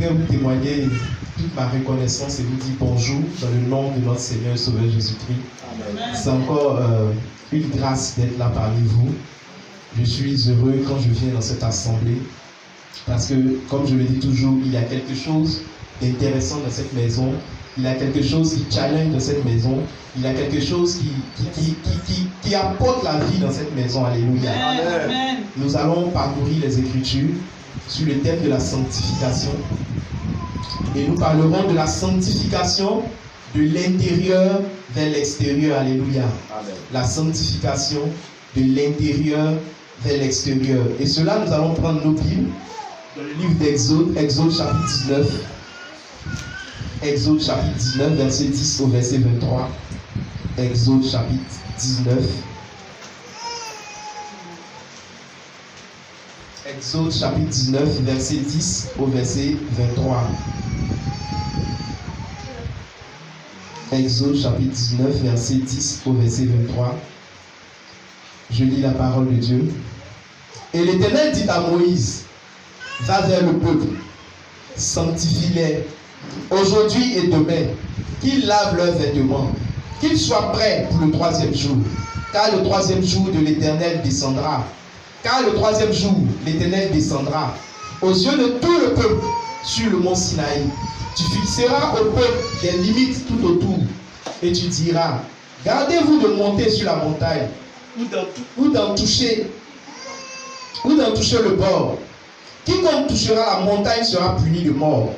voudrais vous témoigner toute ma reconnaissance et vous dire bonjour dans le nom de notre Seigneur et Sauveur Jésus-Christ. C'est encore une grâce d'être là parmi vous. Je suis heureux quand je viens dans cette assemblée parce que, comme je le dis toujours, il y a quelque chose d'intéressant dans cette maison. Il y a quelque chose qui challenge dans cette maison. Il y a quelque chose qui apporte la vie dans cette maison. Alléluia. Amen. Nous allons parcourir les Écritures sur le thème de la sanctification. Et nous parlerons de la sanctification de l'intérieur vers l'extérieur. Alléluia. Amen. La sanctification de l'intérieur vers l'extérieur. Et cela, nous allons prendre nos Bibles dans le livre d'Exode, Exode chapitre 19. Exode chapitre 19, verset 10 au verset 23. Exode chapitre 19. Exode chapitre 19, verset 10 au verset 23. Exode chapitre 19, verset 10 au verset 23. Je lis la parole de Dieu. Et l'Éternel dit à Moïse, va vers le peuple, sanctifie-les aujourd'hui et demain, qu'ils lavent leurs vêtements, qu'ils soient prêts pour le troisième jour, car le troisième jour de l'Éternel descendra. Car le troisième jour, l'Éternel descendra aux yeux de tout le peuple sur le mont Sinaï. Tu fixeras au peuple des limites tout autour et tu diras, gardez-vous de monter sur la montagne ou d'en toucher le bord. Quiconque touchera la montagne sera puni de mort.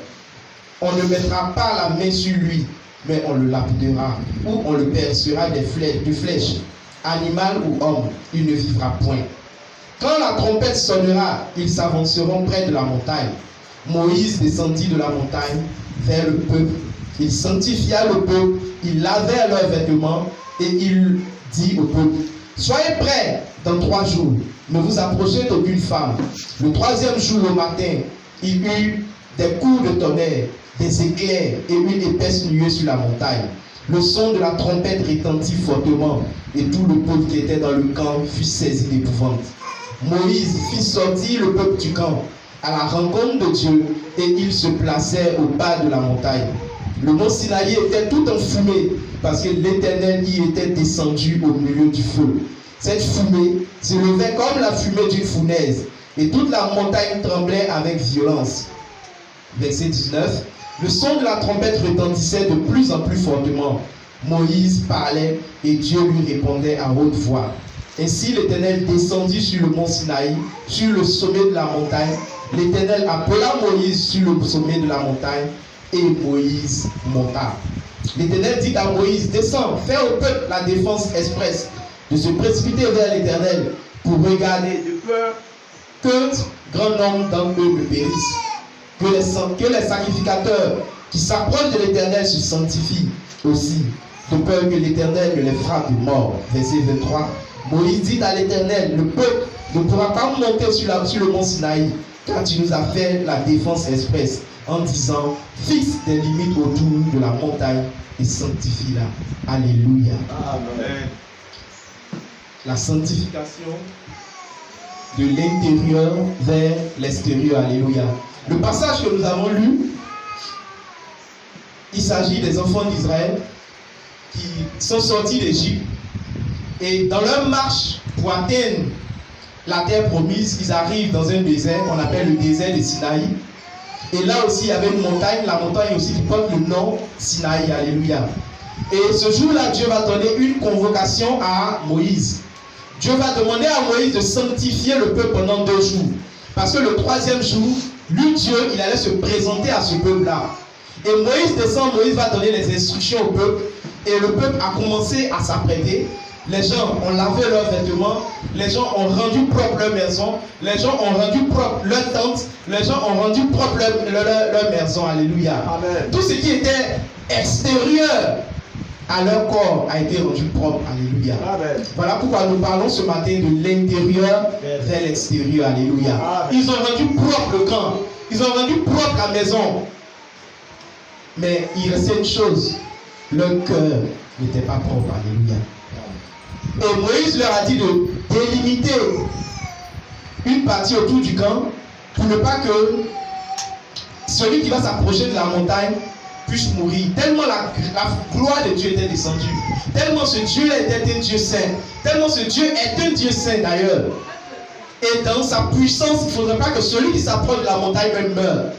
On ne mettra pas la main sur lui, mais on le lapidera, ou on le percera de flèches, animal ou homme, il ne vivra point. Quand la trompette sonnera, ils s'avanceront près de la montagne. Moïse descendit de la montagne vers le peuple. Il sanctifia le peuple, il lavait leurs vêtements et il dit au peuple, soyez prêts dans 3 jours, ne vous approchez d'aucune femme. Le troisième jour au matin, il y eut des coups de tonnerre, des éclairs et une épaisse nuée sur la montagne. Le son de la trompette retentit fortement et tout le peuple qui était dans le camp fut saisi d'épouvante. Moïse fit sortir le peuple du camp à la rencontre de Dieu et ils se placèrent au bas de la montagne. Le mont Sinaï était tout enfumé parce que l'Éternel y était descendu au milieu du feu. Cette fumée s'élevait comme la fumée d'une fournaise et toute la montagne tremblait avec violence. Verset 19. Le son de la trompette retentissait de plus en plus fortement. Moïse parlait et Dieu lui répondait à haute voix. Ainsi l'Éternel descendit sur le mont Sinaï, sur le sommet de la montagne. L'Éternel appela Moïse sur le sommet de la montagne et Moïse monta. L'Éternel dit à Moïse, descends, fais au peuple la défense expresse de se précipiter vers l'Éternel pour regarder de peur que grand nombre d'entre eux ne périssent. Que les sacrificateurs qui s'approchent de l'Éternel se sanctifient aussi, de peur que l'Éternel ne les frappe de mort. Verset 23. Moïse dit à l'Éternel, le peuple ne pourra pas monter sur le mont Sinaï, car tu nous as fait la défense expresse, en disant, fixe des limites autour de la montagne et sanctifie-la. Alléluia. Amen. La sanctification de l'intérieur vers l'extérieur. Alléluia. Le passage que nous avons lu, il s'agit des enfants d'Israël qui sont sortis d'Égypte et dans leur marche pour atteindre la terre promise, ils arrivent dans un désert qu'on appelle le désert de Sinaï. Et là aussi, il y avait une montagne, la montagne aussi qui porte le nom Sinaï. Alléluia. Et ce jour-là, Dieu va donner une convocation à Moïse. Dieu va demander à Moïse de sanctifier le peuple pendant 2 jours. Parce que le troisième jour, lui, Dieu, il allait se présenter à ce peuple-là. Et Moïse descend, Moïse va donner les instructions au peuple. Et le peuple a commencé à s'apprêter. Les gens ont lavé leurs vêtements. Les gens ont rendu propre leur maison. Les gens ont rendu propre leur tente. Les gens ont rendu propre leur maison. Alléluia. Amen. Tout ce qui était extérieur à leur corps a été rendu propre. Alléluia. Amen. Voilà pourquoi nous parlons ce matin de l'intérieur vers l'extérieur. Alléluia. Amen. Ils ont rendu propre le camp. Ils ont rendu propre la maison. Mais il restait une chose. Leur cœur n'était pas propre. Alléluia. Et Moïse leur a dit de délimiter une partie autour du camp pour ne pas que celui qui va s'approcher de la montagne puisse mourir. Tellement la gloire de Dieu était descendue. Tellement ce Dieu-là était un Dieu saint. Tellement ce Dieu est un Dieu saint d'ailleurs. Et dans sa puissance, il ne faudrait pas que celui qui s'approche de la montagne même meure.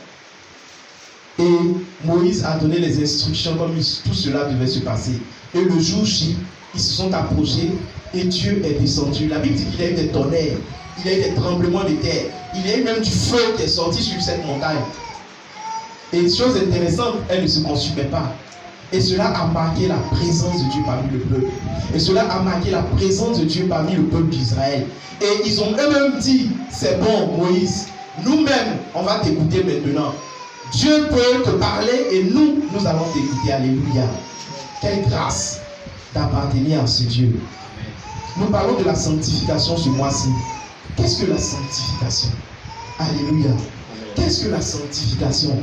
Et Moïse a donné les instructions comme tout cela devait se passer. Et le jour J, ils se sont approchés et Dieu est descendu. La Bible dit qu'il y a eu des tonnerres, il y a eu des tremblements de terre, il y a eu même du feu qui est sorti sur cette montagne. Et chose intéressante, elle ne se consumait pas. Et cela a marqué la présence de Dieu parmi le peuple. Et cela a marqué la présence de Dieu parmi le peuple d'Israël. Et ils ont eux-mêmes dit, c'est bon Moïse, nous-mêmes, on va t'écouter maintenant. Dieu peut te parler et nous allons t'écouter. Alléluia. Quelle grâce d'appartenir à ce Dieu. Nous parlons de la sanctification ce mois-ci. Qu'est-ce que la sanctification? Alléluia. Qu'est-ce que la sanctification?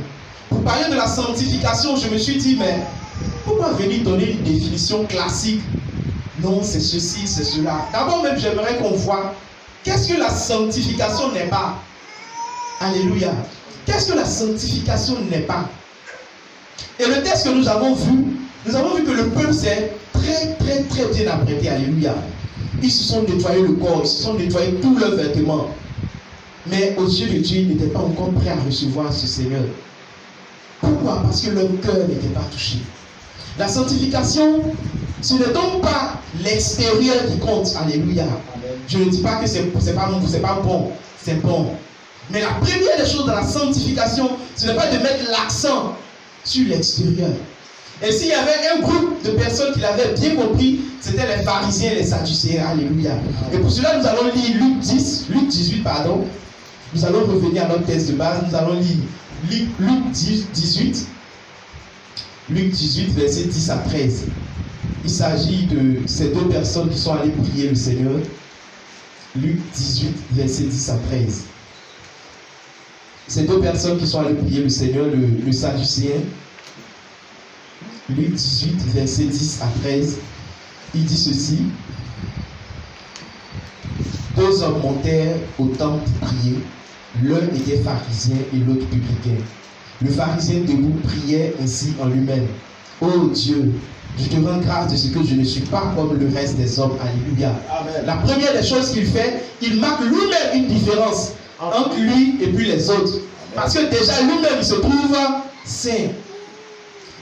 Pour parler de la sanctification, je me suis dit, mais pourquoi venir donner une définition classique? Non, c'est ceci, c'est cela. D'abord même, j'aimerais qu'on voit qu'est-ce que la sanctification n'est pas. Alléluia. Qu'est-ce que la sanctification n'est pas? Et le texte que nous avons vu que le peuple s'est très bien apprêté. Alléluia. Ils se sont nettoyés le corps, ils se sont nettoyés tous leurs vêtements. Mais aux yeux de Dieu, ils n'étaient pas encore prêts à recevoir ce Seigneur. Pourquoi? Parce que leur cœur n'était pas touché. La sanctification, ce n'est donc pas l'extérieur qui compte. Alléluia. Je ne dis pas que c'est pas bon, c'est bon. Mais la première des choses dans la sanctification, ce n'est pas de mettre l'accent sur l'extérieur. Et s'il y avait un groupe de personnes qui l'avaient bien compris, c'était les pharisiens et les sadducéens. Alléluia. Et pour cela, nous allons lire Luc 18, pardon. Nous allons revenir à notre texte de base. Nous allons lire Luc 18. Luc 18, versets 10 à 13. Il s'agit de ces deux personnes qui sont allées prier le Seigneur. Luc 18, versets 10 à 13. Ces deux personnes qui sont allées prier le Seigneur, le sadducéen. Luc 18, versets 10 à 13. Il dit ceci. Deux hommes montèrent au temple prier. L'un était pharisien et l'autre publicain. Le pharisien debout priait ainsi en lui-même. Oh Dieu, je te rends grâce de ce que je ne suis pas comme le reste des hommes. Alléluia. Amen. La première des choses qu'il fait, il marque lui-même une différence entre lui et puis les autres. Parce que déjà lui-même il se trouve saint.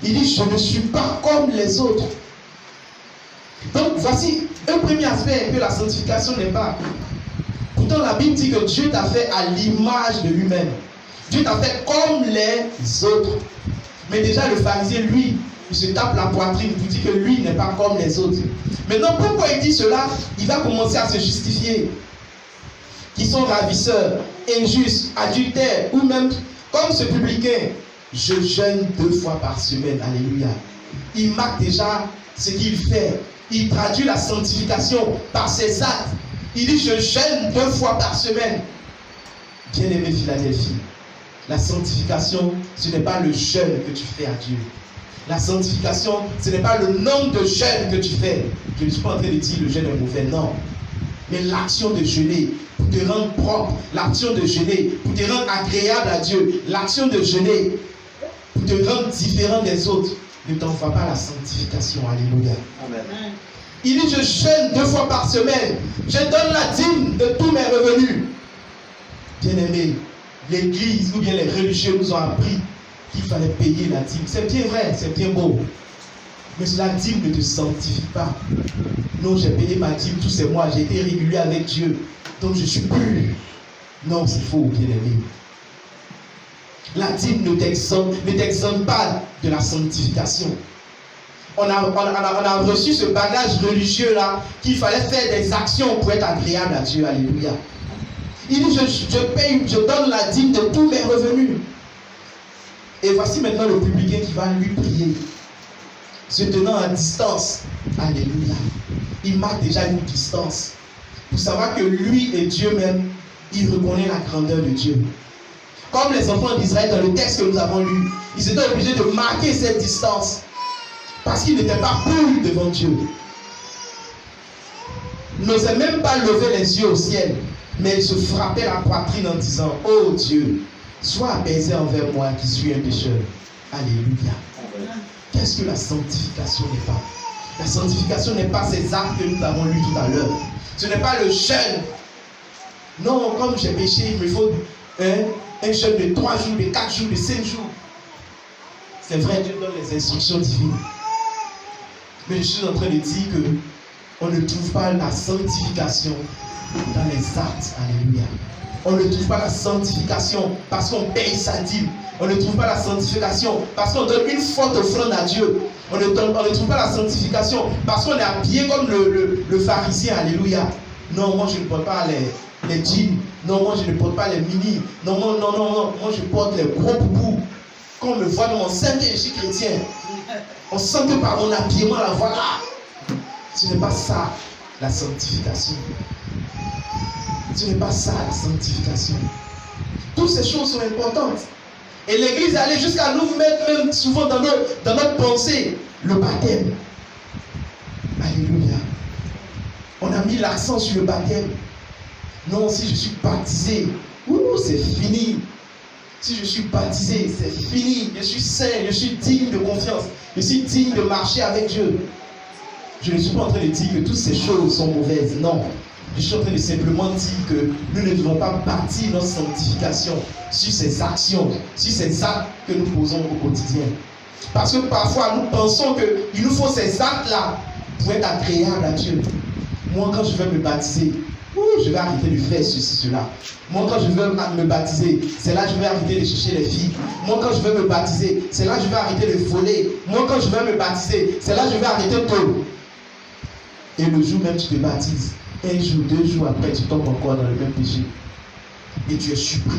Il dit, je ne suis pas comme les autres. Donc voici un premier aspect que la sanctification n'est pas. Pourtant la Bible dit que Dieu t'a fait à l'image de lui-même. Dieu t'a fait comme les autres. Mais déjà le pharisien, lui, il se tape la poitrine pour dire que lui n'est pas comme les autres. Maintenant, pourquoi il dit cela? Il va commencer à se justifier. Qui sont ravisseurs, injustes, adultères, ou même comme ce publicain. Je jeûne 2 fois par semaine. Alléluia. Il marque déjà ce qu'il fait. Il traduit la sanctification par ses actes. Il dit, je jeûne 2 fois par semaine. Bien-aimé Philadelphie, la sanctification, ce n'est pas le jeûne que tu fais à Dieu. La sanctification, ce n'est pas le nombre de jeûnes que tu fais. Je ne suis pas en train de dire le jeûne est mauvais, non. Mais l'action de jeûner pour te rendre propre, l'action de jeûner pour te rendre agréable à Dieu, l'action de jeûner pour te rendre différent des autres, ne t'envoie pas la sanctification. Alléluia. Amen. Il dit, je jeûne 2 fois par semaine. Je donne la dîme de tous mes revenus. Bien-aimés, l'église ou bien les religieux nous ont appris qu'il fallait payer la dîme. C'est bien vrai, c'est bien beau. Mais la dîme ne te sanctifie pas. Non, j'ai payé ma dîme tous ces mois. J'ai été régulier avec Dieu. Donc je suis pur. Non, c'est faux, bien-aimé. La dîme ne t'exonère pas de la sanctification. On a reçu ce bagage religieux-là qu'il fallait faire des actions pour être agréable à Dieu. Alléluia. Il dit, je paye, je donne la dîme de tous mes revenus. Et voici maintenant le publicain qui va lui prier, se tenant à distance. Alléluia. Il marque déjà une distance. Pour savoir que lui et Dieu même, il reconnaît la grandeur de Dieu. Comme les enfants d'Israël dans le texte que nous avons lu, ils étaient obligés de marquer cette distance. Parce qu'ils n'étaient pas purs devant Dieu. Ils n'osaient même pas lever les yeux au ciel. Mais ils se frappaient la poitrine en disant, oh Dieu, Sois apaisé envers moi qui suis un pécheur. Alléluia. Qu'est-ce que la sanctification n'est pas? La sanctification n'est pas ces actes que nous avons lus tout à l'heure. Ce n'est pas le jeûne. Non, comme j'ai péché, il me faut un jeûne de 3 jours, de 4 jours, de 5 jours. C'est vrai, Dieu donne les instructions divines. Mais je suis en train de dire qu'on ne trouve pas la sanctification dans les actes. Alléluia. On ne trouve pas la sanctification parce qu'on paye sa dîme. On ne trouve pas la sanctification parce qu'on donne une forte offrande à Dieu. On ne trouve pas la sanctification parce qu'on est habillé comme le pharisien. Alléluia. Non, moi je ne porte pas les jeans. Non, moi je ne porte pas les mini. Non. Moi je porte les gros boubous. Quand on me voit dans mon sein que je suis chrétien, on sent que par mon habillement, la voilà. Ce n'est pas ça la sanctification. Ce n'est pas ça la sanctification. Toutes ces choses sont importantes. Et l'Église est allée jusqu'à nous mettre même souvent dans notre pensée le baptême. Alléluia. On a mis l'accent sur le baptême. Non, si je suis baptisé, c'est fini. Si je suis baptisé, c'est fini. Je suis saint, je suis digne de confiance. Je suis digne de marcher avec Dieu. Je ne suis pas en train de dire que toutes ces choses sont mauvaises. Non. Je suis en train de simplement dire que nous ne devons pas bâtir notre sanctification sur ces actions, sur ces actes que nous posons au quotidien. Parce que parfois nous pensons qu'il nous faut ces actes-là pour être agréables à Dieu. Moi, quand je vais me baptiser, je vais arrêter de faire ceci, cela. Moi, quand je veux me baptiser, c'est là que je vais arrêter de chercher les filles. Moi, quand je veux me baptiser, c'est là que je vais arrêter de voler. Moi, quand je veux me baptiser, c'est là que je vais arrêter tout. Et le jour même tu te baptises, 1 jour, 2 jours après, tu tombes encore dans le même péché. Et tu es surpris.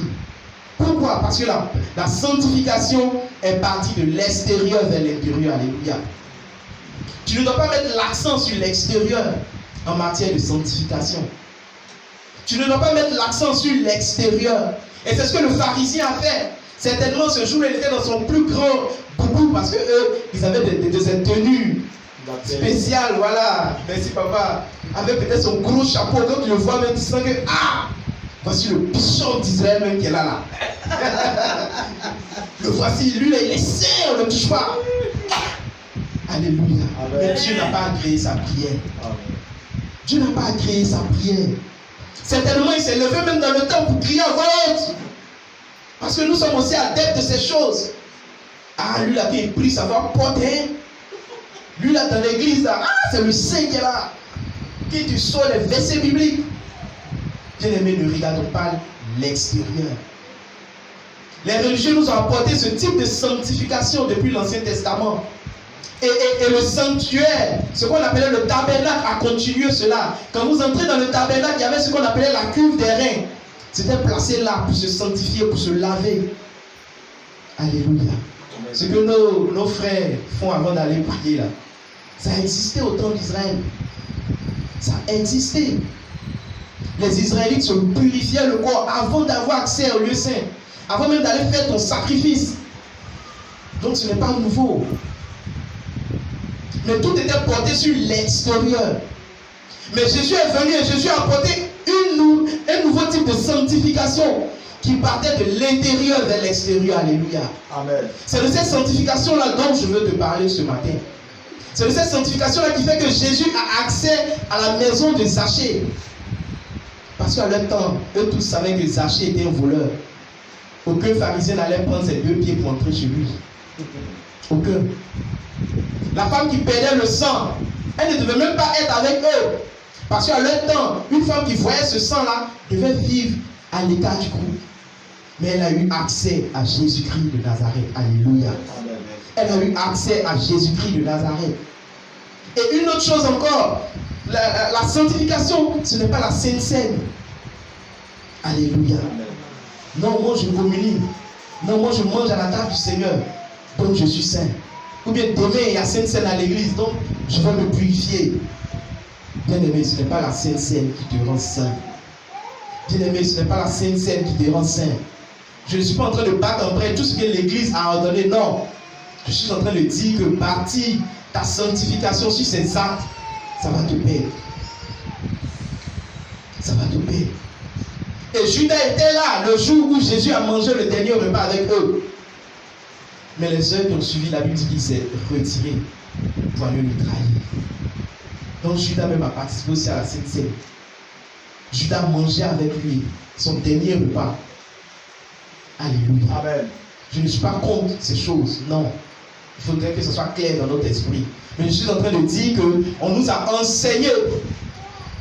Pourquoi? Parce que la sanctification est partie de l'extérieur vers l'intérieur. Alléluia. Tu ne dois pas mettre l'accent sur l'extérieur en matière de sanctification. Tu ne dois pas mettre l'accent sur l'extérieur. Et c'est ce que le pharisien a fait. Certainement, ce jour, il était dans son plus grand boubou parce qu'eux, ils avaient des tenues spéciales. Voilà. Merci, papa. Avec peut-être son gros chapeau. Quand tu le vois, même tu sens que, voici le bichon d'Israël même qui est là. Le voici, lui, là, il est saint, on ne le touche pas. Alléluia. Mais Dieu n'a pas agréé sa prière. Dieu n'a pas agréé sa prière. Certainement, il s'est levé même dans le temps pour crier à voix haute. Parce que nous sommes aussi adeptes de ces choses. Lui là qui est pris, ça va porter. Lui là dans l'église, là, c'est le saint qui est là. Qui te sort les versets bibliques. Bien-aimés, ne regardons pas l'extérieur. Les religieux nous ont apporté ce type de sanctification depuis l'Ancien Testament. Et le sanctuaire, ce qu'on appelait le tabernacle, a continué cela. Quand vous entrez dans le tabernacle, il y avait ce qu'on appelait la cuve des reins. C'était placé là pour se sanctifier, pour se laver. Alléluia. Ce que nos frères font avant d'aller prier là, ça a existé au temps d'Israël. Ça a existé. Les Israélites se purifiaient le corps avant d'avoir accès au lieu saint. Avant même d'aller faire ton sacrifice. Donc ce n'est pas nouveau. Mais tout était porté sur l'extérieur. Mais Jésus est venu et Jésus a apporté un nouveau type de sanctification qui partait de l'intérieur vers l'extérieur. Alléluia. Amen. C'est de cette sanctification-là dont je veux te parler ce matin. C'est de cette sanctification-là qui fait que Jésus a accès à la maison de Zachée. Parce qu'à leur temps, eux tous savaient que Zachée était un voleur. Aucun pharisien n'allait prendre ses 2 pieds pour entrer chez lui. Aucun. La femme qui perdait le sang, elle ne devait même pas être avec eux. Parce qu'à leur temps, une femme qui voyait ce sang-là devait vivre à l'état du groupe. Mais elle a eu accès à Jésus-Christ de Nazareth. Alléluia. Elle a eu accès à Jésus-Christ de Nazareth. Et une autre chose encore, la sanctification, ce n'est pas la Sainte Seine. Alléluia. Non, moi je communie. Non, moi je mange à la table du Seigneur. Donc je suis saint. Ou bien demain il y a Sainte Seine à l'église, donc je vais me purifier. Bien aimé, ce n'est pas la Sainte Seine qui te rend saint. Bien aimé, ce n'est pas la Sainte Seine qui te rend saint. Je ne suis pas en train de battre en brèche tout ce que l'église a ordonné. Non. Je suis en train de dire que bâtir ta sanctification sur ces actes, ça va te perdre. Ça va te perdre. Et Judas était là le jour où Jésus a mangé le dernier repas avec eux. Mais les heures qui ont suivi, la Bible dit qu'il s'est retiré pour aller le trahir. Donc Judas même a participé aussi à la Sainte Seine. Judas mangeait avec lui son dernier repas. Alléluia. Amen. Je ne suis pas contre ces choses, non. Il faudrait que ce soit clair dans notre esprit. Mais je suis en train de dire qu'on nous a enseigné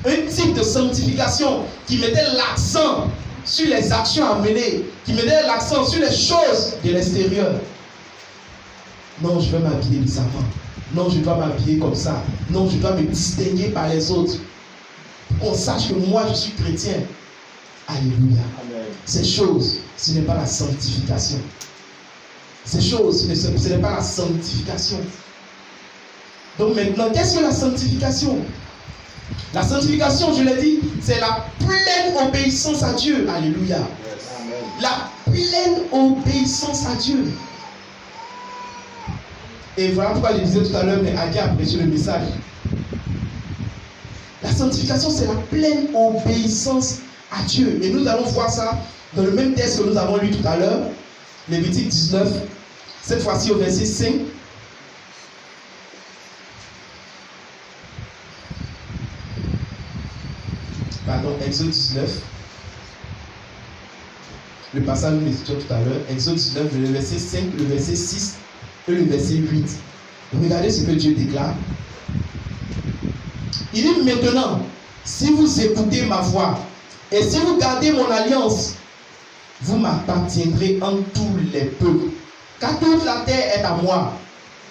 un type de sanctification qui mettait l'accent sur les actions à mener, qui mettait l'accent sur les choses de l'extérieur. Non, je vais m'habiller bizarrement. Non, je dois m'habiller comme ça. Non, je dois me distinguer par les autres. Qu'on sache que moi, je suis chrétien. Alléluia. Amen. Ces choses, ce n'est pas la sanctification. Ces choses, ce n'est pas la sanctification. Donc maintenant, qu'est-ce que la sanctification? La sanctification, je l'ai dit, c'est la pleine obéissance à Dieu. Alléluia. Amen. La pleine obéissance à Dieu. Et voilà pourquoi je disais tout à l'heure, mais Adi a prêché le message. La sanctification, c'est la pleine obéissance à Dieu. Et nous allons voir ça dans le même texte que nous avons lu tout à l'heure, Lévitique 19, cette fois-ci au verset 5. Pardon, Exode 19. Le passage que nous étudions tout à l'heure, Exode 19, le verset 5, le verset 6 et le verset 8. Regardez ce que Dieu déclare. Il dit maintenant, si vous écoutez ma voix et si vous gardez mon alliance, vous m'appartiendrez en tous les peuples, car toute la terre est à moi.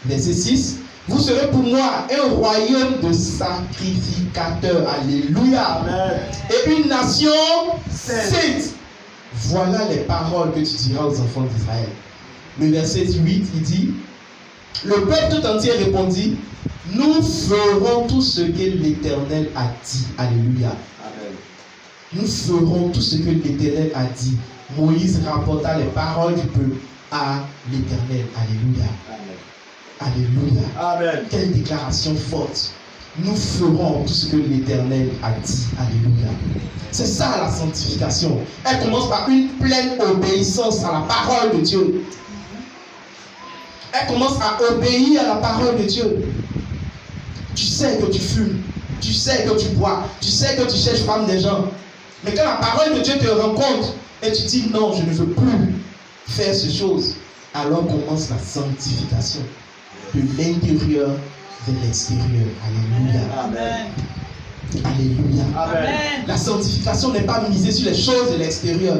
Verset 6. Vous serez pour moi un royaume de sacrificateurs. Alléluia. Amen. Et une nation sainte. Voilà les paroles que tu diras aux enfants d'Israël. Le verset 8, il dit, le peuple tout entier répondit, nous ferons tout ce que l'Éternel a dit. Alléluia. Amen. Nous ferons tout ce que l'Éternel a dit. Moïse rapporta les paroles du peuple à l'Éternel. Alléluia. Amen. Alléluia. Amen. Quelle déclaration forte. Nous ferons tout ce que l'Éternel a dit. Alléluia. C'est ça la sanctification. Elle commence par une pleine obéissance à la parole de Dieu. Elle commence à obéir à la parole de Dieu. Tu sais que tu fumes, tu sais que tu bois, tu sais que tu cherches femme des gens. Mais quand la parole de Dieu te rencontre et tu dis non, je ne veux plus faire ces choses, alors commence la sanctification de l'intérieur vers l'extérieur. Alléluia. Amen. Alléluia. Amen. La sanctification n'est pas misée sur les choses de l'extérieur.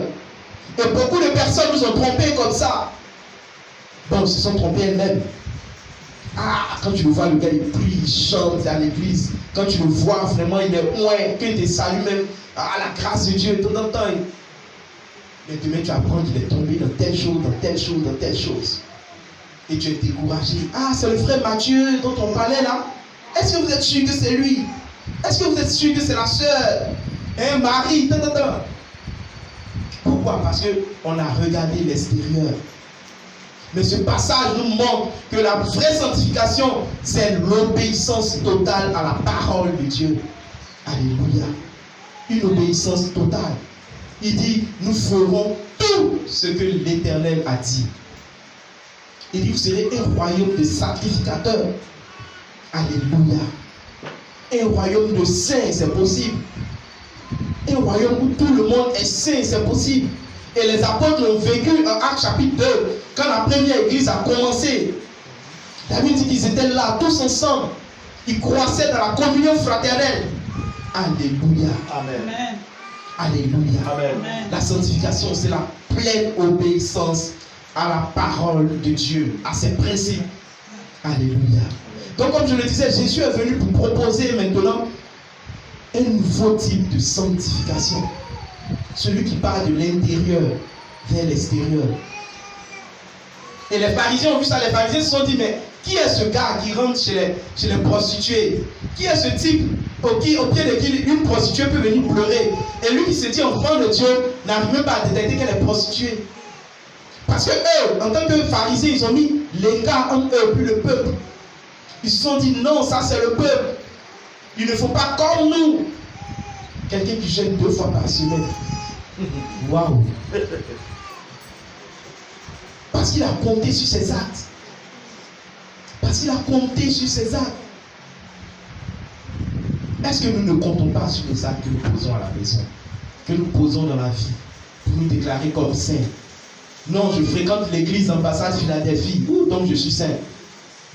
Et beaucoup de personnes nous ont trompés comme ça. Bon, ils se sont trompés elles-mêmes. Ah, quand tu le vois, le gars il prie, il chante à l'église. Quand tu le vois, vraiment, il est loin, qu'il te salue même à la grâce de Dieu, tout le temps. Mais demain, tu apprends qu'il est tombé dans telle chose, dans telle chose, dans telle chose. Et tu es découragé. Ah, c'est le frère Mathieu dont on parlait là. Est-ce que vous êtes sûr que c'est lui? Est-ce que vous êtes sûr que c'est la sœur? Un mari, Pourquoi? Parce qu'on a regardé l'extérieur. Mais ce passage nous montre que la vraie sanctification, c'est l'obéissance totale à la parole de Dieu. Alléluia. Une obéissance totale. Il dit, nous ferons tout ce que l'Éternel a dit. Il dit, vous serez un royaume de sacrificateurs. Alléluia. Un royaume de saints, c'est possible. Un royaume où tout le monde est saint, c'est possible. Et les apôtres l'ont vécu en Actes chapitre 2, quand la première église a commencé. La Bible dit qu'ils étaient là, tous ensemble. Ils croissaient dans la communion fraternelle. Alléluia. Amen. Alléluia. Amen. La sanctification, c'est la pleine obéissance à la parole de Dieu, à ses principes. Alléluia. Donc, comme je le disais, Jésus est venu pour proposer maintenant un nouveau type de sanctification. Celui qui part de l'intérieur vers l'extérieur. Et les pharisiens ont vu ça. Les pharisiens se sont dit, mais qui est ce gars qui rentre chez les prostituées? Qui est ce type au pied de qui une prostituée peut venir pleurer? Et lui qui se dit enfant de Dieu n'arrive même pas à détecter qu'elle est prostituée. Parce que eux, en tant que pharisiens, ils ont mis l'écart entre eux puis le peuple. Ils se sont dit, non, ça c'est le peuple. Il ne faut pas comme nous. Quelqu'un qui gêne 2 fois par semaine. Waouh! Parce qu'il a compté sur ses actes. Parce qu'il a compté sur ses actes. Est-ce que nous ne comptons pas sur les actes que nous posons à la maison, que nous posons dans la vie, pour nous déclarer comme saints? Non, je fréquente l'église d'Ambassade Philadelphie, donc je suis saint.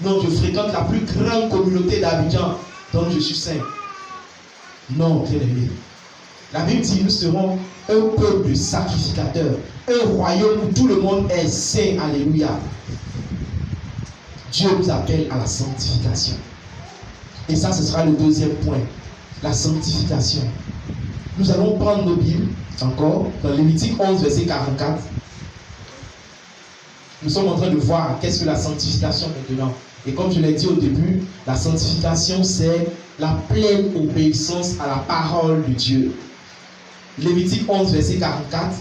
Non, je fréquente la plus grande communauté d'Abidjan, donc je suis saint. Non, bien aimé. La Bible dit, nous serons un peuple de sacrificateurs, un royaume où tout le monde est saint. Alléluia. Dieu nous appelle à la sanctification. Et ça, ce sera le deuxième point, la sanctification. Nous allons prendre nos Bibles, encore, dans Lévitique 11, verset 44. Nous sommes en train de voir qu'est-ce que la sanctification maintenant. Et comme je l'ai dit au début, la sanctification, c'est la pleine obéissance à la parole de Dieu. Lévitique 11, verset 44.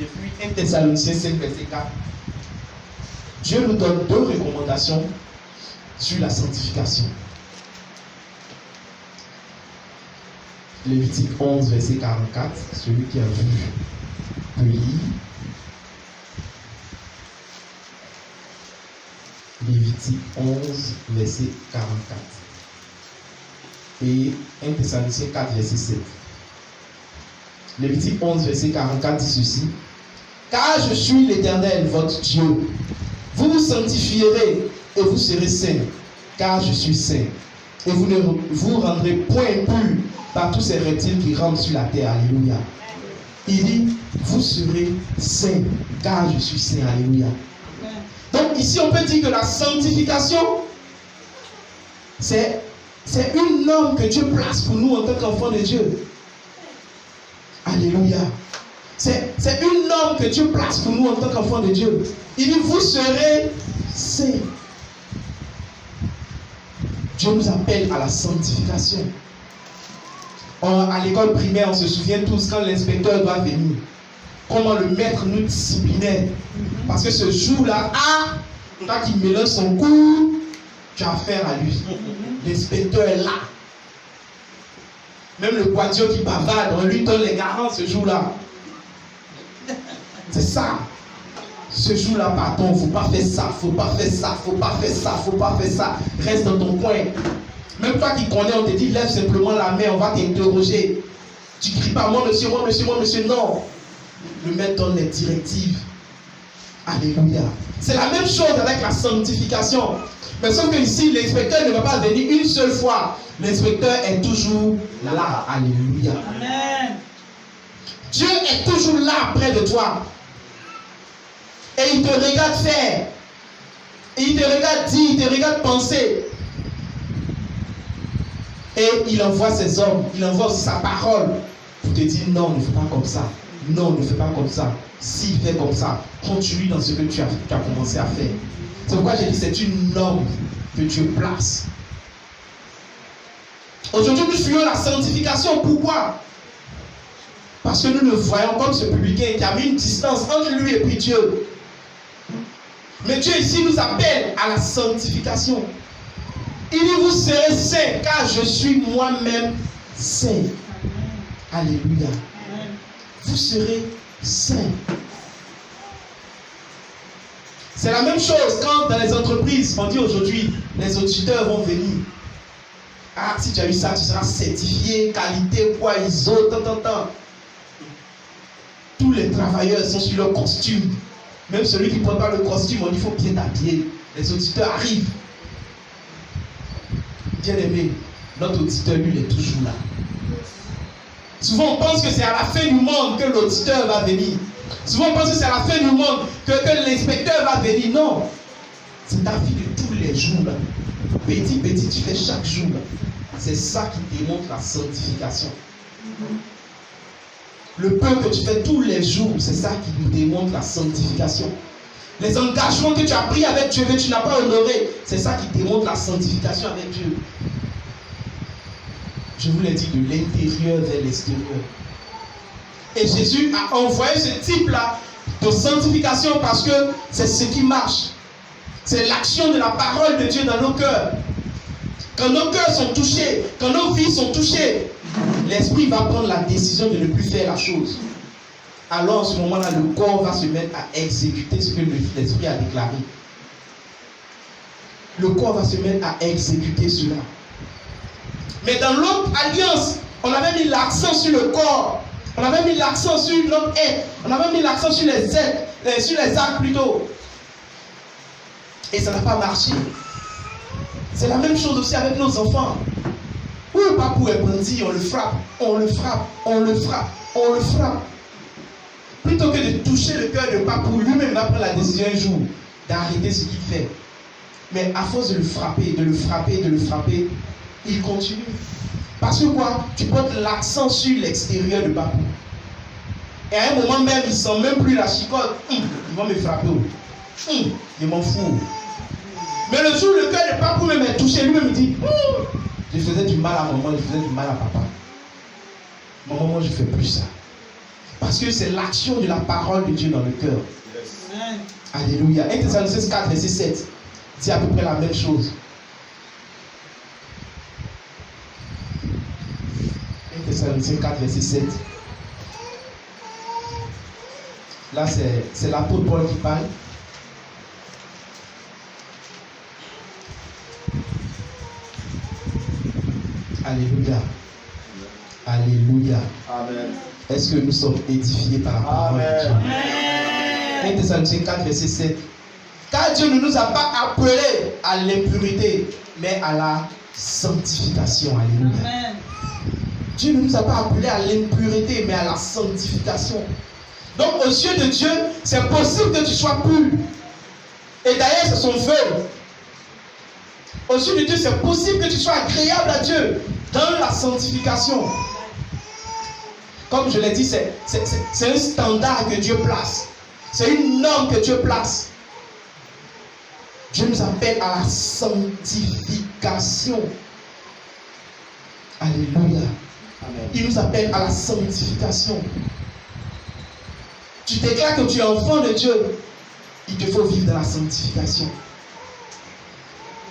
Et puis 1 Thessaloniciens 5, verset 4. Dieu nous donne deux recommandations sur la sanctification. Lévitique 11, verset 44. Celui qui a vu peut lire. Lévitique 11, verset 44. Et 1 Thessaloniciens 4, verset 7. Lévitique 11, verset 44 dit ceci. Car je suis l'Éternel, votre Dieu. Vous vous sanctifierez et vous serez saints, car je suis saint. Et vous ne vous rendrez point impurs par tous ces reptiles qui rampent sur la terre. Alléluia. Il dit, vous serez saints, car je suis saint. Alléluia. Donc ici, on peut dire que la sanctification, c'est une norme que Dieu place pour nous en tant qu'enfants de Dieu. Alléluia. C'est une norme que Dieu place pour nous en tant qu'enfants de Dieu. Il dit, vous serez saints. Dieu nous appelle à la sanctification. À l'école primaire, on se souvient tous quand l'inspecteur doit venir. Comment le maître nous disciplinait. Parce que ce jour-là, toi qui mélange son cours, tu as affaire à lui. L'inspecteur est là. Même le quadio qui bavarde, on lui donne les garants ce jour-là. C'est ça. Ce jour-là, pardon, faut pas faire ça, faut pas faire ça, faut pas faire ça, faut pas faire ça. Reste dans ton coin. Même toi qui connais, on te dit, lève simplement la main, on va t'interroger. Tu cries pas, moi monsieur, moi monsieur, moi monsieur, non. Le maître donne les directives. Alléluia. C'est la même chose avec la sanctification. Mais sauf que ici, l'inspecteur ne va pas venir une seule fois. L'inspecteur est toujours là. Alléluia. Amen. Dieu est toujours là près de toi. Et il te regarde faire. Et il te regarde dire, il te regarde penser. Et il envoie ses hommes, il envoie aussi sa parole pour te dire non, ne fais pas comme ça. Non, ne fais pas comme ça. S'il fait comme ça, continue dans ce que tu as commencé à faire. C'est pourquoi j'ai dit c'est une norme que Dieu place. Aujourd'hui, nous suivons la sanctification. Pourquoi? Parce que nous le voyons comme ce publicain qui a mis une distance entre lui et puis Dieu. Mais Dieu ici nous appelle à la sanctification. Il dit, vous serez saints, car je suis moi-même saint. Alléluia. Vous serez saints. C'est la même chose quand dans les entreprises, on dit aujourd'hui, les auditeurs vont venir. Ah, si tu as eu ça, tu seras certifié, qualité, quoi, ISO, tant. Tous les travailleurs sont sur leur costume. Même celui qui ne porte pas le costume, on dit, il faut bien t'habiller. Les auditeurs arrivent. Bien aimé, notre auditeur, lui, il est toujours là. Souvent, on pense que c'est à la fin du monde que l'auditeur va venir. Souvent, on pense que c'est à la fin du monde que l'inspecteur va venir. Non. C'est ta vie de tous les jours. Là. Petit, tu fais chaque jour. Là. C'est ça qui démontre la sanctification. Le peu que tu fais tous les jours, c'est ça qui nous démontre la sanctification. Les engagements que tu as pris avec Dieu, mais tu n'as pas honoré, c'est ça qui démontre la sanctification avec Dieu. Je vous l'ai dit, de l'intérieur vers l'extérieur. Et Jésus a envoyé ce type-là de sanctification parce que c'est ce qui marche. C'est l'action de la parole de Dieu dans nos cœurs. Quand nos cœurs sont touchés, quand nos vies sont touchées, l'esprit va prendre la décision de ne plus faire la chose. Alors en ce moment-là, le corps va se mettre à exécuter ce que l'esprit a déclaré. Le corps va se mettre à exécuter cela. Mais dans l'autre alliance, on avait mis l'accent sur le corps. On avait mis l'accent sur notre être. On avait mis l'accent sur les êtres, sur les actes plutôt. Et ça n'a pas marché. C'est la même chose aussi avec nos enfants. Oui, le papou est bandit, on le frappe, on le frappe, on le frappe, on le frappe. Plutôt que de toucher le cœur de papou, lui-même va prendre la décision un jour d'arrêter ce qu'il fait. Mais à force de le frapper, de le frapper, de le frapper, il continue. Parce que quoi? Tu portes l'accent sur l'extérieur de papou. Et à un moment même, il ne sent même plus la chicotte. Ils vont me frapper. Je m'en fous. Mais le jour où le cœur de papou même est touché, lui-même il dit je faisais du mal à maman, je faisais du mal à papa. Maman, moi je ne fais plus ça. Parce que c'est l'action de la parole de Dieu dans le cœur. Alléluia. 1 Thessaloniciens 4, verset 7. C'est à peu près la même chose. 1 Thessaloniciens 4, verset 7. Là, c'est l'apôtre Paul qui parle. Alléluia. Alléluia. Amen. Est-ce que nous sommes édifiés par la parole de Dieu? 1 Thessaloniciens 4, verset 7. Car Dieu ne nous a pas appelés à l'impureté, mais à la sanctification. Alléluia. Amen. Dieu ne nous a pas appelés à l'impureté, mais à la sanctification. Donc, aux yeux de Dieu, c'est possible que tu sois pur. Et d'ailleurs, c'est son vœu. Aux yeux de Dieu, c'est possible que tu sois agréable à Dieu dans la sanctification. Comme je l'ai dit, c'est un standard que Dieu place. C'est une norme que Dieu place. Dieu nous appelle à la sanctification. Alléluia. Amen. Il nous appelle à la sanctification. Tu déclares que tu es enfant de Dieu. Il te faut vivre dans la sanctification.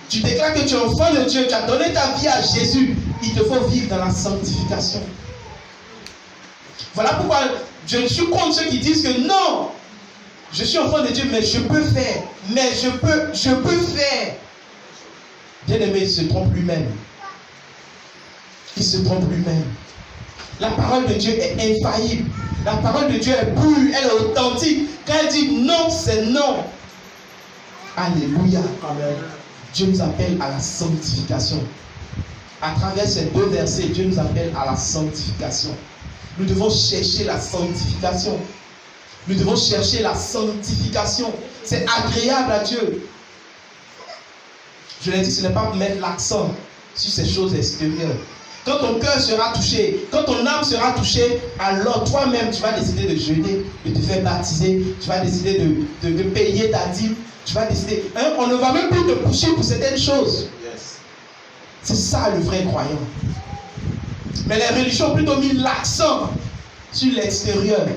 Tu déclares que tu es enfant de Dieu. Tu as donné ta vie à Jésus. Il te faut vivre dans la sanctification. Voilà pourquoi je suis contre ceux qui disent que non, je suis enfant de Dieu, mais je peux faire. Mais je peux faire. Bien-aimé, il se trompe lui-même. Il se trompe lui-même. La parole de Dieu est infaillible. La parole de Dieu est pure, elle est authentique. Quand elle dit non, c'est non. Alléluia. Amen. Dieu nous appelle à la sanctification. À travers ces deux versets, Dieu nous appelle à la sanctification. Nous devons chercher la sanctification. Nous devons chercher la sanctification. C'est agréable à Dieu. Je l'ai dit, ce n'est pas mettre l'accent sur ces choses extérieures. Quand ton cœur sera touché, quand ton âme sera touchée, alors toi-même tu vas décider de jeûner, de te faire baptiser, tu vas décider de payer ta dîme, tu vas décider. On ne va même plus te pousser pour certaines choses. Yes. C'est ça le vrai croyant. Mais les religions ont plutôt mis l'accent sur l'extérieur.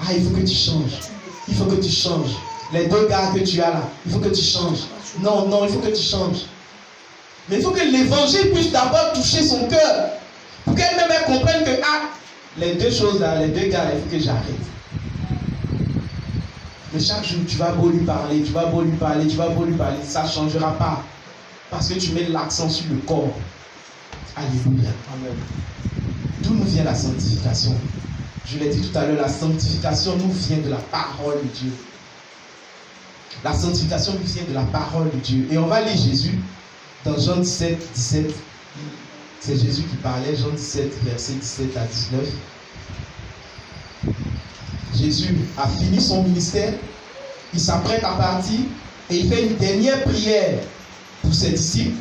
Ah, il faut que tu changes. Il faut que tu changes. Les deux gars que tu as là, il faut que tu changes. Non, non, il faut que tu changes. Mais il faut que l'évangile puisse d'abord toucher son cœur. Pour qu'elle-même comprenne que, les deux choses là, les deux gars là, il faut que j'arrête. Mais chaque jour, tu vas beau lui parler, tu vas beau lui parler, tu vas beau lui parler, ça ne changera pas. Parce que tu mets l'accent sur le corps. Alléluia. Amen. D'où nous vient la sanctification? Je l'ai dit tout à l'heure, la sanctification nous vient de la parole de Dieu. La sanctification nous vient de la parole de Dieu. Et on va lire Jésus dans Jean 17, 17. C'est Jésus qui parlait, Jean 17, verset 17 à 19. Jésus a fini son ministère, il s'apprête à partir et il fait une dernière prière pour ses disciples.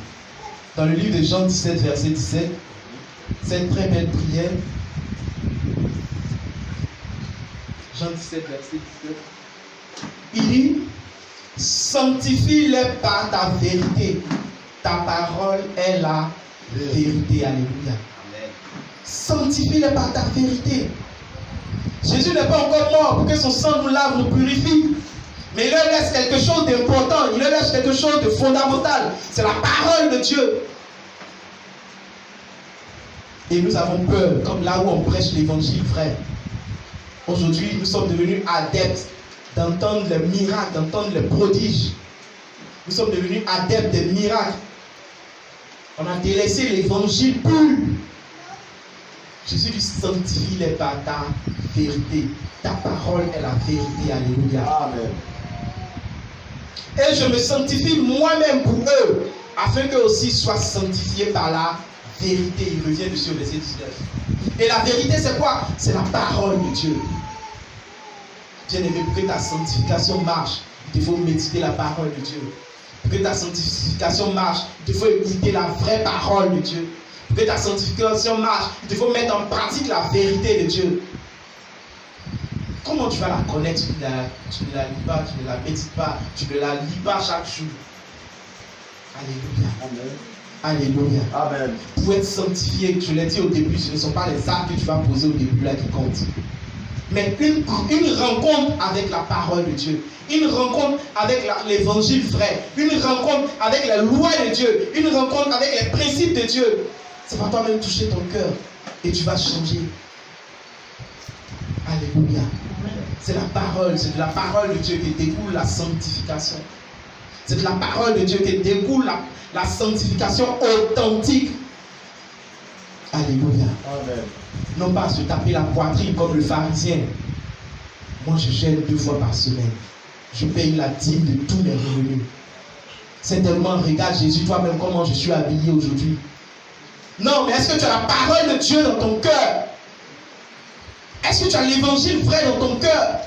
Dans le livre de Jean 17, verset 17, cette très belle prière. Jean 17, verset 17. Il dit, sanctifie-les par ta vérité. Ta parole est la vérité. Alléluia. Amen. Sanctifie-les par ta vérité. Jésus n'est pas encore mort pour que son sang nous lave, nous purifie. Mais il leur laisse quelque chose d'important. Il leur laisse quelque chose de fondamental. C'est la parole de Dieu. Et nous avons peur, comme là où on prêche l'évangile vrai. Aujourd'hui, nous sommes devenus adeptes d'entendre les miracles, d'entendre les prodiges. Nous sommes devenus adeptes des miracles. On a délaissé l'évangile pur. Jésus dit, sanctifie-les par ta vérité. Ta parole est la vérité. Alléluia. Amen. Et je me sanctifie moi-même pour eux, afin qu'eux aussi soient sanctifiés par la vérité. Il revient dessus au verset 19. Et la vérité, c'est quoi? C'est la parole de Dieu. Bien-aimé, pour que ta sanctification marche, il te faut méditer la parole de Dieu. Pour que ta sanctification marche, il te faut écouter la vraie parole de Dieu. Pour que ta sanctification marche, il te faut mettre en pratique la vérité de Dieu. Comment tu vas la connaître? Tu ne la lis pas, tu ne la médites pas, tu ne la lis pas chaque jour. Alléluia. Amen. Alléluia. Amen. Pour être sanctifié, je l'ai dit au début, ce ne sont pas les actes que tu vas poser au début là qui comptent. Mais une rencontre avec la parole de Dieu, une rencontre avec l'évangile vrai, une rencontre avec la loi de Dieu, une rencontre avec les principes de Dieu, ça va toi-même toucher ton cœur et tu vas changer. Alléluia. C'est la parole, c'est de la parole de Dieu qui découle la sanctification. C'est de la parole de Dieu qui découle la sanctification authentique. Alléluia. Amen. Non pas se taper la poitrine comme le pharisien. Moi, je jeûne 2 fois par semaine. Je paye la dîme de tous mes revenus. C'est tellement, regarde Jésus, toi-même, comment je suis habillé aujourd'hui. Non, mais est-ce que tu as la parole de Dieu dans ton cœur? Est-ce que tu as l'évangile vrai dans ton cœur?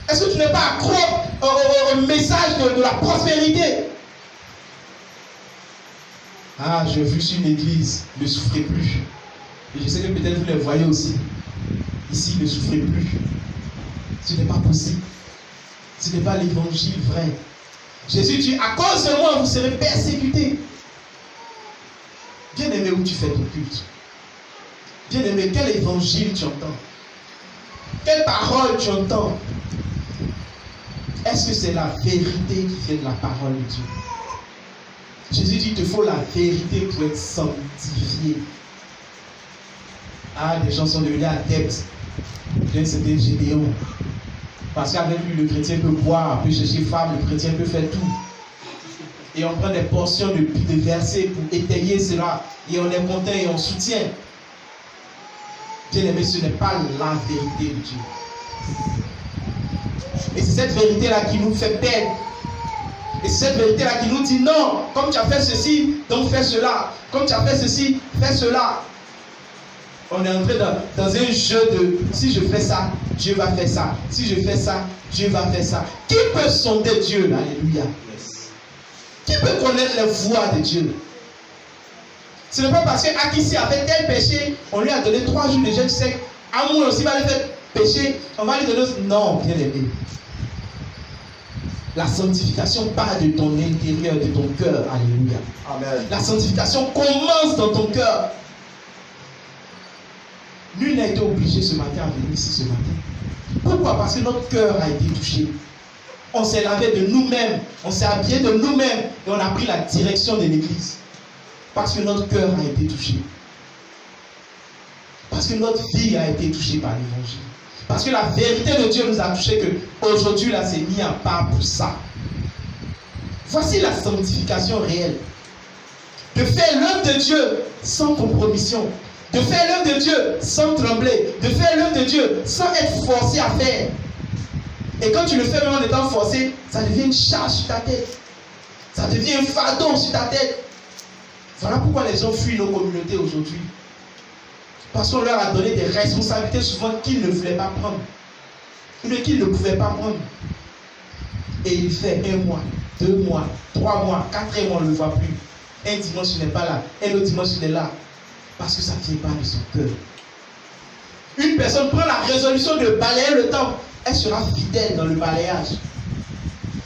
Est-ce que tu n'es pas accro au message de la prospérité? Ah, j'ai vu sur une église, ne souffrez plus. Et je sais que peut-être vous les voyez aussi. Ici, ne souffrez plus. Ce n'est pas possible. Ce n'est pas l'évangile vrai. Jésus dit, à cause de moi, vous serez persécutés. Bien aimé, où tu fais ton culte? Bien aimé, quel évangile tu entends? Quelle parole tu entends? Est-ce que c'est la vérité qui vient de la parole de Dieu? Jésus dit, il te faut la vérité pour être sanctifié. Ah, des gens sont devenus adeptes. C'était Gédéon. Parce qu'avec lui, le chrétien peut boire, peut chercher femme, le chrétien peut faire tout. Et on prend des portions de versets pour étayer cela. Et on est content et on soutient. Bien aimé, ce n'est pas la vérité de Dieu. Et c'est cette vérité-là qui nous fait perdre. Et c'est cette vérité-là qui nous dit non, comme tu as fait ceci, donc fais cela. Comme tu as fait ceci, fais cela. On est entré dans un jeu de si je fais ça, Dieu va faire ça. Si je fais ça, Dieu va faire ça. Qui peut sonder Dieu? Alléluia. Yes. Qui peut connaître les voies de Dieu? Ce n'est pas parce qu'Akissi a fait tel péché, on lui a donné 3 jours de jeûne sec. Amour aussi va lui faire péché, on va lui donner. Non, bien aimé. La sanctification part de ton intérieur, de ton cœur. Alléluia. Amen. La sanctification commence dans ton cœur. Nul n'a été obligé ce matin à venir ici ce matin. Pourquoi? Parce que notre cœur a été touché. On s'est lavé de nous-mêmes, on s'est habillé de nous-mêmes et on a pris la direction de l'église. Parce que notre cœur a été touché. Parce que notre vie a été touchée par l'évangile. Parce que la vérité de Dieu nous a touchés que aujourd'hui là c'est mis à part pour ça. Voici la sanctification réelle. De faire l'œuvre de Dieu sans compromission. De faire l'œuvre de Dieu sans trembler. De faire l'œuvre de Dieu sans être forcé à faire. Et quand tu le fais même en étant forcé, ça devient une charge sur ta tête. Ça devient un fardeau sur ta tête. Voilà pourquoi les gens fuient nos communautés aujourd'hui. Parce qu'on leur a donné des responsabilités souvent qu'ils ne voulaient pas prendre. Ou qu'ils ne pouvaient pas prendre. Et il fait 1 mois, 2 mois, 3 mois, 4 mois, on ne le voit plus. Un dimanche, il n'est pas là. Un autre dimanche, il est là. Parce que ça ne vient pas de son cœur. Une personne prend la résolution de balayer le temple. Elle sera fidèle dans le balayage.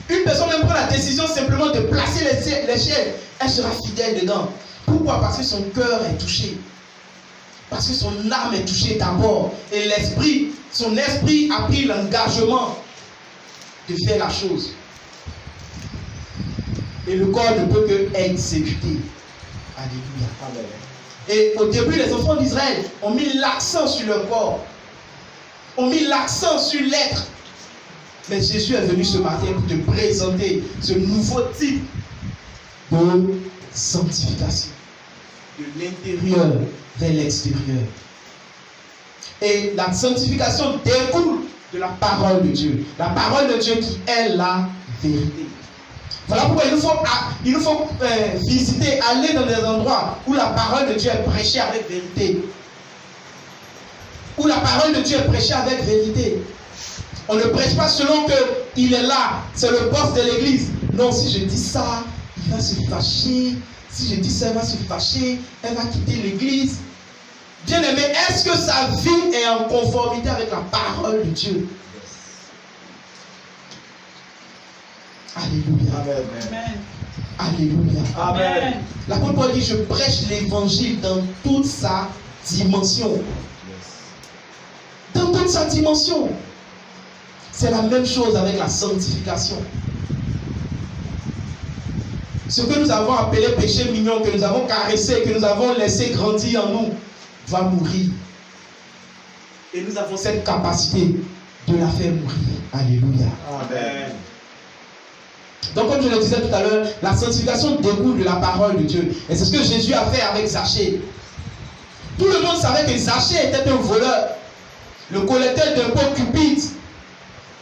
Une personne même prend la décision simplement de placer les chaînes. Elle sera fidèle dedans. Pourquoi? Parce que son cœur est touché. Parce que son âme est touchée d'abord. Et l'esprit, son esprit a pris l'engagement de faire la chose. Et le corps ne peut que exécuter. Alléluia. Amen. Et au début, les enfants d'Israël ont mis l'accent sur leur corps, ont mis l'accent sur l'être. Mais Jésus est venu ce matin pour te présenter ce nouveau type de sanctification, de l'intérieur vers l'extérieur. Et la sanctification découle de la parole de Dieu. La parole de Dieu qui est la vérité. Voilà pourquoi il nous faut visiter, aller dans des endroits où la parole de Dieu est prêchée avec vérité. Où la parole de Dieu est prêchée avec vérité. On ne prêche pas selon qu'il est là, c'est le boss de l'église. Non, si je dis ça, il va se fâcher. Si je dis ça, il va se fâcher. Elle va quitter l'église. Bien aimé, est-ce que sa vie est en conformité avec la parole de Dieu? Alléluia. Amen. Alléluia. Amen. L'apôtre Paul dit, je prêche l'évangile dans toute sa dimension. Dans toute sa dimension. C'est la même chose avec la sanctification. Ce que nous avons appelé péché mignon, que nous avons caressé, que nous avons laissé grandir en nous, va mourir. Et nous avons cette capacité de la faire mourir. Alléluia. Amen. Donc comme je le disais tout à l'heure, la sanctification découle de la parole de Dieu. Et c'est ce que Jésus a fait avec Zachée. Tout le monde savait que Zachée était un voleur. Le collecteur d'impôts cupide.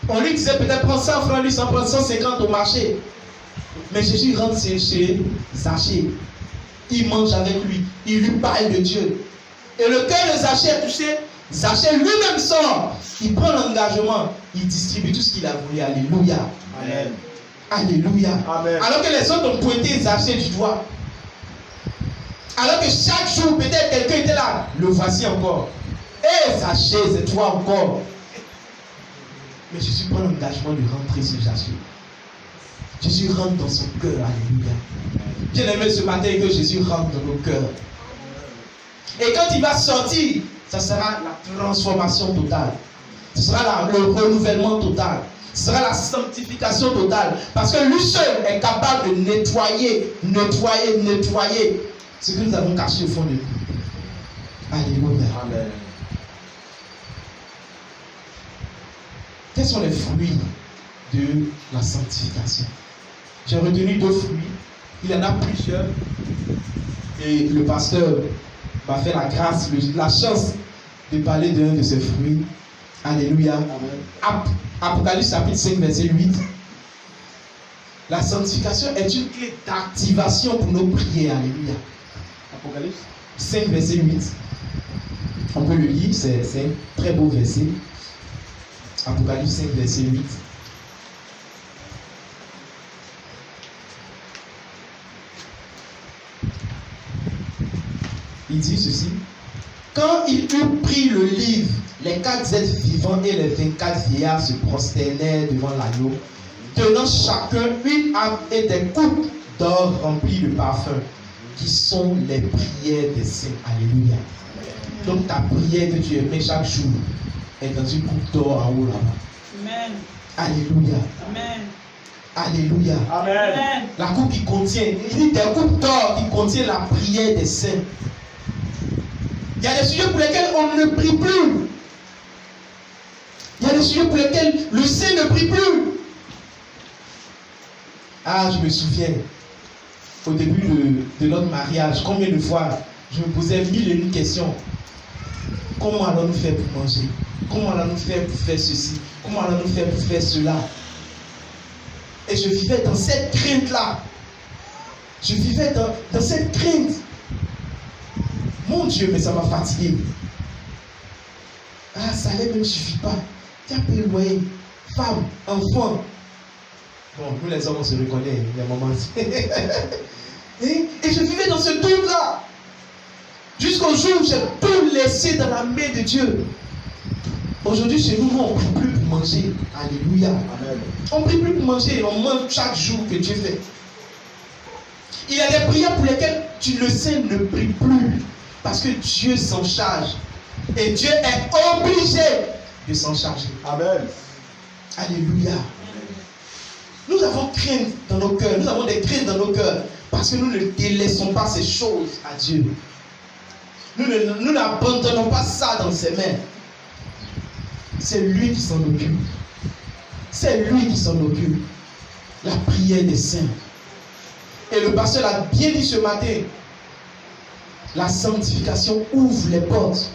On lui disait peut-être prends 100 francs, lui s'en prend 150 au marché. Mais Jésus rentre chez Zachée. Il mange avec lui. Il lui parle de Dieu. Et le cœur de Zachée est touché. Zachée lui-même sort. Il prend l'engagement. Il distribue tout ce qu'il a voulu. Alléluia. Amen. Alléluia. Amen. Alors que les autres ont pointé Zachée du doigt. Alors que chaque jour, peut-être quelqu'un était là. Le voici encore. Hé Zachée, c'est toi encore. Mais Jésus prend l'engagement de rentrer sur Zachée. Jésus rentre dans son cœur. Alléluia. Bien aimé ce matin que Jésus rentre dans nos cœurs. Et quand il va sortir, ça sera la transformation totale. Ce sera le renouvellement total. Ce sera la sanctification totale. Parce que lui seul est capable de nettoyer ce que nous avons caché au fond de nous. Alléluia. Amen. Quels sont les fruits de la sanctification? J'ai retenu 2 fruits. Il y en a plusieurs. Et le pasteur m'a fait la grâce, la chance de parler d'un de ces fruits. Alléluia. Amen. Apocalypse chapitre 5, verset 8. La sanctification est une clé d'activation pour nos prières. Alléluia. Apocalypse 5, verset 8. On peut le lire, c'est un très beau verset. Apocalypse 5, verset 8. Il dit ceci. Quand il eut pris le livre, les 4 êtres vivants et les 24 vieillards se prosternèrent devant l'agneau, tenant chacun une âme et des coupes d'or remplies de parfums, qui sont les prières des saints. Alléluia. Donc ta prière que tu émets chaque jour est dans une coupe d'or en haut là-bas. Amen. Alléluia. Amen. Alléluia. Amen. La coupe qui contient, il dit des coupes d'or qui contiennent la prière des saints. Il y a des sujets pour lesquels on ne prie plus. Il y a des sujets pour lesquels le saint ne prie plus. Ah, je me souviens, au début de notre mariage, combien de fois je me posais 1001 questions. Comment allons-nous faire pour manger? Comment allons-nous faire pour faire ceci? Comment allons-nous faire pour faire cela? Et je vivais dans cette crainte-là. Je vivais dans cette crainte. Mon Dieu, mais ça m'a fatigué. Ah, ça ne me suffit pas. Tu as payé le loyer. Femme, enfant. Bon, nous les hommes, on se reconnaît, les moments. Et je vivais dans ce doute-là. Jusqu'au jour où j'ai tout laissé dans la main de Dieu. Aujourd'hui, chez nous, on ne prie plus pour manger. Alléluia. Amen. On ne prie plus pour manger. On mange chaque jour que Dieu fait. Il y a des prières pour lesquelles tu le sais ne prie plus. Parce que Dieu s'en charge. Et Dieu est obligé de s'en charger. Amen. Alléluia. Nous avons crainte dans nos cœurs. Nous avons des craintes dans nos cœurs. Parce que nous ne délaissons pas ces choses à Dieu. Nous n'abandonnons pas ça dans ses mains. C'est lui qui s'en occupe. C'est lui qui s'en occupe. La prière des saints. Et le pasteur l'a bien dit ce matin. La sanctification ouvre les portes.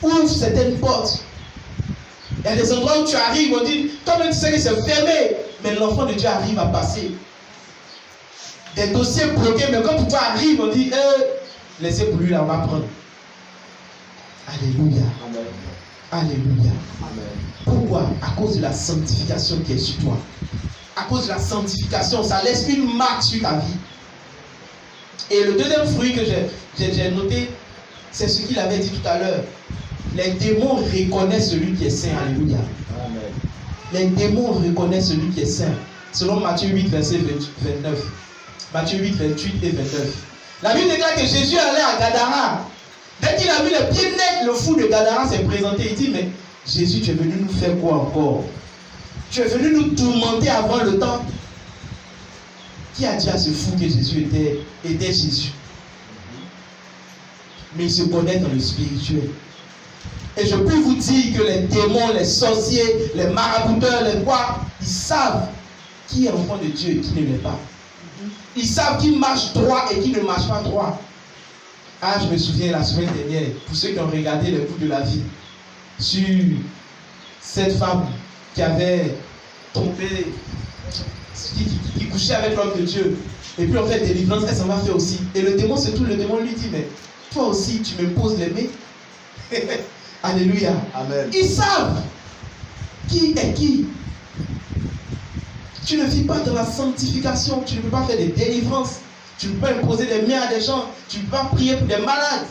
Ouvre certaines portes. Il y a des endroits où tu arrives, on dit, toi-même tu sais que c'est fermé. Mais l'enfant de Dieu arrive à passer. Des dossiers bloqués, mais quand tu arrives, on dit, laissez pour lui, là, on va prendre. Alléluia. Amen. Alléluia. Amen. Pourquoi? À cause de la sanctification qui est sur toi. À cause de la sanctification, ça laisse une marque sur ta vie. Et le deuxième fruit que j'ai noté, c'est ce qu'il avait dit tout à l'heure. Les démons reconnaissent celui qui est saint. Alléluia. Amen. Les démons reconnaissent celui qui est saint. Selon Matthieu 8, verset 29. Matthieu 8, 28 et 29. La Bible déclare que Jésus allait à Gadara. Dès qu'il a vu les pieds nets, le fou de Gadara s'est présenté. Il dit, mais Jésus, tu es venu nous faire quoi encore? Tu es venu nous tourmenter avant le temps. Qui a dit à ce fou que Jésus était Jésus? Mais il se connaît dans le spirituel. Et je peux vous dire que les démons, les sorciers, les marabouteurs, les rois, ils savent qui est enfant de Dieu et qui ne l'est pas. Ils savent qui marche droit et qui ne marche pas droit. Ah, je me souviens la semaine dernière, pour ceux qui ont regardé le coup de la vie, sur cette femme qui avait trompé, qui couchait avec l'homme de Dieu. Et puis en fait, délivrance, elle s'en va faire aussi. Et le démon se tourne, le démon lui dit, mais toi aussi, tu me poses les mains. Alléluia. Amen. Ils savent qui est qui. Tu ne vis pas dans la sanctification. Tu ne peux pas faire des délivrances. Tu ne peux pas imposer des mains à des gens. Tu ne peux pas prier pour des malades.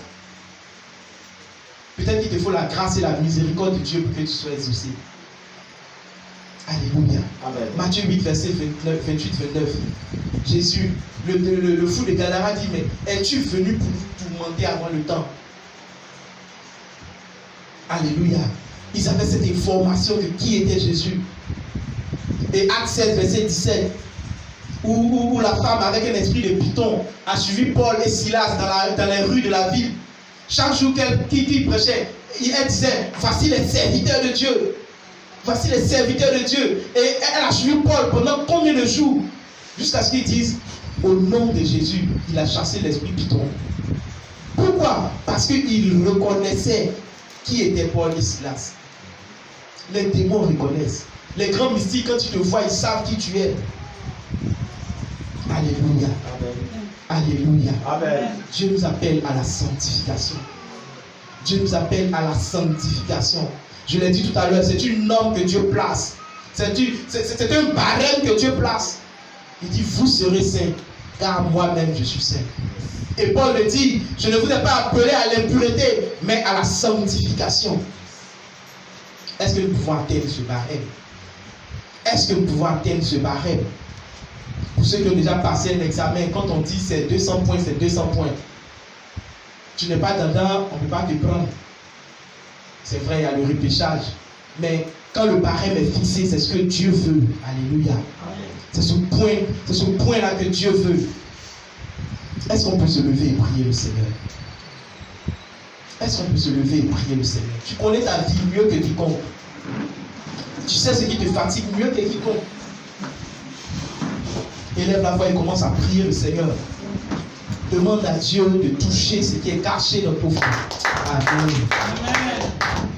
Peut-être qu'il te faut la grâce et la miséricorde de Dieu pour que tu sois exaucé. Alléluia. Amen. Matthieu 8, verset 28-29. Jésus, le fou de Gadara dit, mais es-tu venu pour nous tourmenter avant le temps? Alléluia. Ils avaient cette information de qui était Jésus. Et Acte 7, verset 17, où la femme avec un esprit de python a suivi Paul et Silas dans les rues de la ville. Chaque jour qui prêchait, elle disait, voici les serviteurs de Dieu. Voici les serviteurs de Dieu. Et elle a suivi Paul pendant combien de jours? Jusqu'à ce qu'ils disent, au nom de Jésus, il a chassé l'esprit python. Pourquoi? Parce qu'il reconnaissait qui était Paul et Silas. Les démons reconnaissent. Les grands mystiques, quand ils te voient, ils savent qui tu es. Alléluia. Amen. Alléluia. Amen. Dieu nous appelle à la sanctification. Dieu nous appelle à la sanctification. Je l'ai dit tout à l'heure, c'est une norme que Dieu place. C'est un barème que Dieu place. Il dit, vous serez saints, car moi-même je suis saint. Et Paul le dit, je ne vous ai pas appelé à l'impureté, mais à la sanctification. Est-ce que nous pouvons atteindre ce barème? Est-ce que nous pouvons atteindre ce barème? Pour ceux qui ont déjà passé un examen, quand on dit c'est 200 points, c'est 200 points. Tu n'es pas dedans, on ne peut pas te prendre. C'est vrai, il y a le repêchage. Mais quand le barème est fixé, c'est ce que Dieu veut. Alléluia. C'est ce point-là que Dieu veut. Est-ce qu'on peut se lever et prier le Seigneur? Est-ce qu'on peut se lever et prier le Seigneur? Tu connais ta vie mieux que quiconque. Tu sais ce qui te fatigue mieux que quiconque. Élève la voix et commence à prier le Seigneur. Demande à Dieu de toucher ce qui est caché dans ton frère. Amen. Amen.